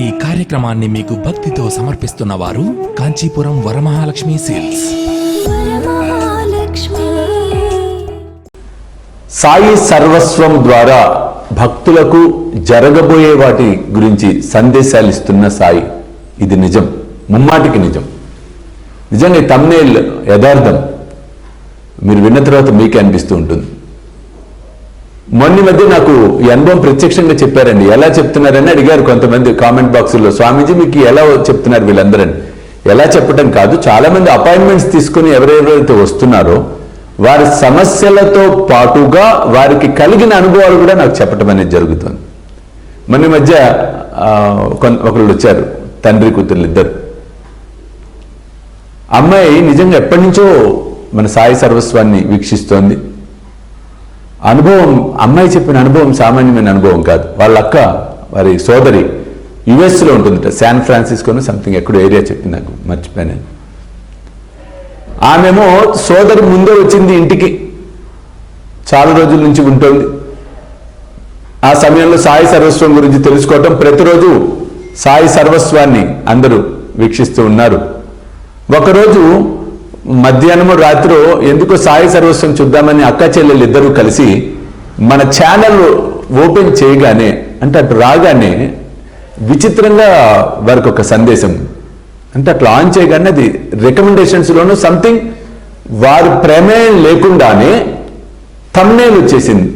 ఈ కార్యక్రమాన్ని మీకు భక్తితో సమర్పిస్తున్న వారు కాంచీపురం వరమహాలక్ష్మి సేల్స్. సాయి సర్వస్వం ద్వారా భక్తులకు జరగబోయే వాటి గురించి సందేశాలు ఇస్తున్న సాయి. ఇది నిజం, ముమ్మాటికి నిజం. నిజంగా ఈ థంబ్నెయిల్ యథార్థం. మీరు విన్న తర్వాత మీకే అనిపిస్తూ ఉంటుంది. మొన్న మధ్య నాకు ఈ అనుభవం ప్రత్యక్షంగా చెప్పారండి. ఎలా చెప్తున్నారని అడిగారు కొంతమంది కామెంట్ బాక్సుల్లో. స్వామీజీ మీకు ఎలా చెప్తున్నారు వీళ్ళందరని? ఎలా చెప్పడం కాదు, చాలా మంది అపాయింట్మెంట్స్ తీసుకుని ఎవరెవరైతే వస్తున్నారో వారి సమస్యలతో పాటుగా వారికి కలిగిన అనుభవాలు కూడా నాకు చెప్పడం అనేది జరుగుతుంది. మొన్న మధ్య ఒకళ్ళు వచ్చారు, తండ్రి కూతుర్లు ఇద్దరు. అమ్మాయి నిజంగా ఎప్పటి నుంచో మన సాయి సర్వస్వాన్ని వీక్షిస్తోంది. అనుభవం, అమ్మాయి చెప్పిన అనుభవం సామాన్యమైన అనుభవం కాదు. వాళ్ళ అక్క, వారి సోదరి యుఎస్లో ఉంటుందట, శాన్ ఫ్రాన్సిస్కోను సంథింగ్ ఎక్కడో ఏరియా చెప్పింది, నాకు మర్చిపోయాను. ఆమెమో సోదరి ముందే వచ్చింది ఇంటికి, చాలా రోజుల నుంచి ఉంటుంది. ఆ సమయంలో సాయి సర్వస్వం గురించి తెలుసుకోవటం, ప్రతిరోజు సాయి సర్వస్వాన్ని అందరూ వీక్షిస్తూ ఉన్నారు. ఒకరోజు మధ్యాహ్నము రాత్రి ఎందుకో సాయి సర్వస్వం చూద్దామని అక్క చెల్లెలు ఇద్దరూ కలిసి మన ఛానల్ ఓపెన్ చేయగానే, అంటే అటు రాగానే విచిత్రంగా వారికి ఒక సందేశం, అంటే అట్లా ఆన్ చేయగానే అది రికమెండేషన్స్లోనూ సంథింగ్ వారి ప్రమేయం లేకుండానే థంబ్నెయిల్ వచ్చేసింది.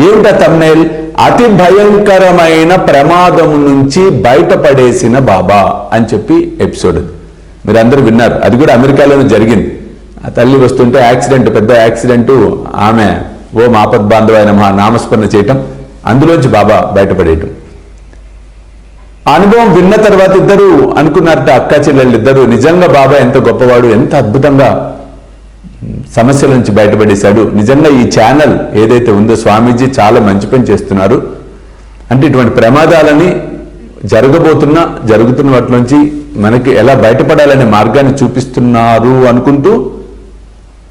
ఏమిటా థంబ్నెయిల్? అతి భయంకరమైన ప్రమాదం నుంచి బయటపడేసిన బాబా అని చెప్పి ఎపిసోడ్. మీరు అందరూ విన్నారు. అది కూడా అమెరికాలోనే జరిగింది. ఆ తల్లి వస్తుంటే యాక్సిడెంట్, పెద్ద యాక్సిడెంట్, ఆమె ఓం ఆపద్బాంధవాయ నమః నామస్మరణ చేయటం, అందులోంచి బాబా బయటపడేయటం. అనుభవం విన్న తర్వాత ఇద్దరు అనుకున్నారట, అక్క చెల్లెళ్ళు ఇద్దరు, నిజంగా బాబా ఎంత గొప్పవాడు, ఎంత అద్భుతంగా సమస్యల నుంచి బయటపడేశాడు. నిజంగా ఈ ఛానల్ ఏదైతే ఉందో స్వామీజీ చాలా మంచి పని చేస్తున్నారు. అంటే ఇటువంటి ప్రమాదాలని జరుగుతున్న వాటి నుంచి మనకి ఎలా బయటపడాలనే మార్గాన్ని చూపిస్తున్నారు అనుకుంటూ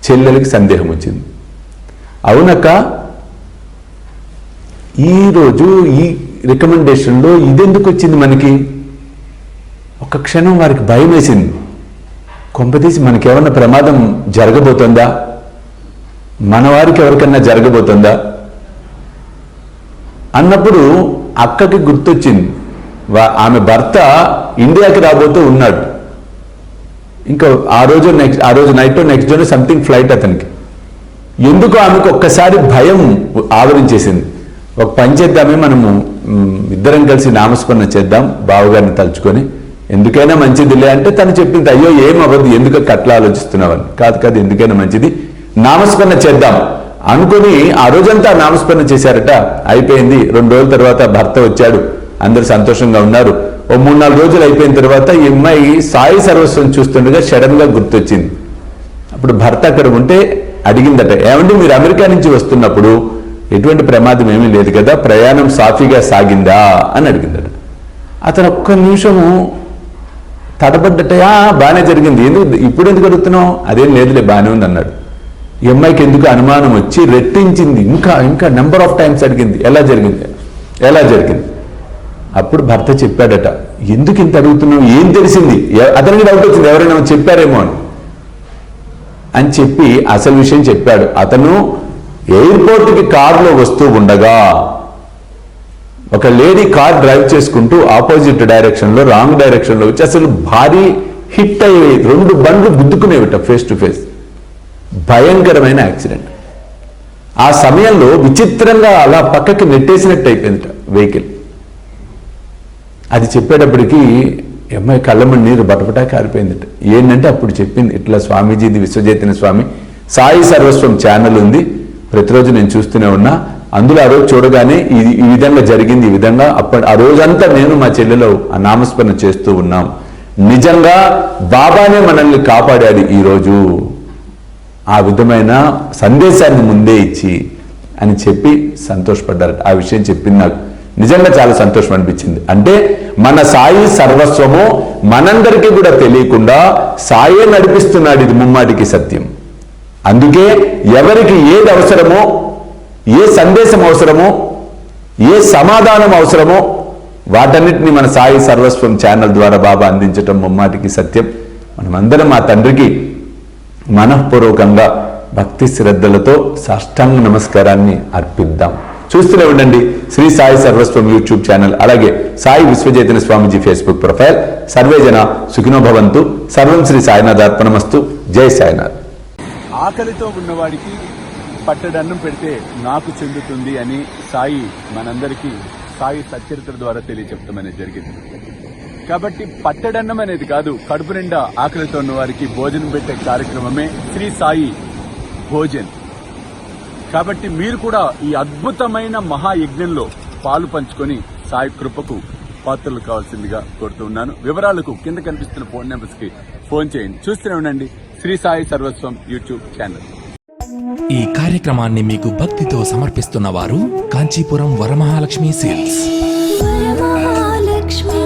చెల్లెలకి సందేహం వచ్చింది. అవునక్క, ఈరోజు ఈ రికమెండేషన్లో ఇదెందుకు వచ్చింది మనకి? ఒక క్షణం వారికి భయం వేసింది. కొంపదీసి మనకేమన్నా ప్రమాదం జరగబోతుందా, మన వారికి ఎవరికన్నా జరగబోతుందా అన్నప్పుడు అక్కకి గుర్తొచ్చింది. ఆమె భర్త ఇండియాకి రాబోతూ ఉన్నాడు. ఇంకా ఆ రోజు నైట్ నెక్స్ట్ డేనే సంథింగ్ ఫ్లైట్ అతనికి. ఎందుకు ఆమెకు ఒక్కసారి భయం ఆవరించేసింది. ఒక పని చేద్దామే, మనము ఇద్దరం కలిసి నామస్మరణ చేద్దాం బావగారిని తలుచుకొని, ఎందుకైనా మంచిదిలే అంటే తను చెప్పింది, అయ్యో ఏం అవ్వదు, ఎందుకు అట్లా ఆలోచిస్తున్నావని. కాదు ఎందుకైనా మంచిది, నామస్మరణ చేద్దాం అనుకుని ఆ రోజంతా నామస్మరణ చేశారట. అయిపోయింది. 2 రోజుల తర్వాత భర్త వచ్చాడు, అందరూ సంతోషంగా ఉన్నారు. ఓ 3-4 రోజులు అయిపోయిన తర్వాత ఈ అమ్మాయి సాయి సర్వస్వం చూస్తుండగా సడన్ గా గుర్తొచ్చింది. అప్పుడు భర్త అక్కడ ఉంటే అడిగిందట, ఏమండి మీరు అమెరికా నుంచి వస్తున్నప్పుడు ఎటువంటి ప్రమాదం ఏమీ లేదు కదా, ప్రయాణం సాఫీగా సాగిందా అని అడిగిందట. అతను ఒక్క నిమిషము తడబడ్డట. బాగానే జరిగింది, ఇప్పుడు ఎందుకు అడుగుతున్నావు? అదేం లేదులే, బాగానే ఉంది అన్నాడు. ఈ అమ్మాయికి ఎందుకు అనుమానం వచ్చి రెట్టించింది, ఇంకా నెంబర్ ఆఫ్ టైమ్స్ అడిగింది, ఎలా జరిగింది. అప్పుడు భర్త చెప్పాడట, ఎందుకు ఇంత అడుగుతున్నావు, ఏం తెలిసింది? అతనికి డౌట్ వచ్చింది, ఎవరైనా చెప్పారేమో అని చెప్పి అసలు విషయం చెప్పాడు. అతను ఎయిర్పోర్ట్కి కారులో వస్తూ ఉండగా ఒక లేడీ కార్ డ్రైవ్ చేసుకుంటూ ఆపోజిట్ డైరెక్షన్లో, రాంగ్ డైరెక్షన్లో వచ్చి అసలు భారీ హిట్ అయ్యి 2 బండ్లు గుద్దుకునేవిట ఫేస్ టు ఫేస్. భయంకరమైన యాక్సిడెంట్. ఆ సమయంలో విచిత్రంగా అలా పక్కకి నెట్టేసినట్టు అయిపోయిందిట వెహికల్. అది చెప్పేటప్పటికీ అమ్మాయి కళ్ళమని నీరు బటబటా కారిపోయిందిట. ఏంటంటే అప్పుడు చెప్పింది, ఇట్లా స్వామీజీది విశ్వచైతన్య స్వామి సాయి సర్వస్వం ఛానల్ ఉంది, ప్రతిరోజు నేను చూస్తూనే ఉన్నా, అందులో ఆ రోజు చూడగానే ఈ విధంగా జరిగింది, ఈ విధంగా ఆ రోజంతా నేను మా చెల్లెలో ఆ నామస్మరణ చేస్తూ ఉన్నాం. నిజంగా బాబానే మనల్ని కాపాడాడు ఈరోజు, ఆ విధమైన సందేశాన్ని ముందే ఇచ్చి అని చెప్పి సంతోషపడ్డారట. ఆ విషయం చెప్పింది నాకు నిజంగా చాలా సంతోషం అనిపించింది. అంటే మన సాయి సర్వస్వము మనందరికీ కూడా తెలియకుండా సాయే నడిపిస్తున్నాడు. ఇది ముమ్మాటికి సత్యం. అందుకే ఎవరికి ఏది అవసరమో ఏ సందేశం అవసరమో, ఏ సమాధానం అవసరమో వాటన్నిటిని మన సాయి సర్వస్వం ఛానల్ ద్వారా బాబా అందించటం ముమ్మాటికి సత్యం. మనమందరం ఆ తండ్రికి మనఃపూర్వకంగా భక్తి శ్రద్ధలతో సాష్టాంగ నమస్కారాన్ని అర్పిద్దాం. చూస్తూనే ఉండండి శ్రీ సాయి సర్వస్వం యూట్యూబ్ ఛానల్, అలాగే సాయి విశ్వచైతన్య స్వామీజీ ఫేస్బుక్ ప్రొఫైల్. సర్వేజన సుఖినో భవంతు. సర్వం శ్రీ సాయినాథ్ అర్పణమస్తు. జై సాయినాథ్. ఆకలితో ఉన్నవాడికి పట్టడన్నం పెడితే నాకు చెందుతుంది అని సాయి మనందరికీ సాయి సచ్చరిత్ర ద్వారా తెలియచెప్పడం అనేది జరిగింది. కాబట్టి పట్టడన్నం అనేది కాదు, కడుపు నిండా ఆకలితో ఉన్న వారికి భోజనం పెట్టే కార్యక్రమమే శ్రీ సాయి భోజన్. కాబట్టి మీరు కూడా ఈ అద్భుతమైన మహాయజ్ఞంలో పాలు పంచుకొని సాయి కృపకు పాత్రలు కావాల్సిందిగా కోరుతున్నాను. వివరాలకు కింద కనిపిస్తున్న ఫోన్ నెంబర్స్ కి ఫోన్ చేయండి. చూస్తూనే ఉండండి శ్రీ సాయి సర్వస్వం యూట్యూబ్ ఛానల్. ఈ కార్యక్రమాన్ని మీకు భక్తితో సమర్పిస్తున్న వారు కాంచీపురం వరమహాలక్ష్మి సిల్క్స్. వరమహాలక్ష్మి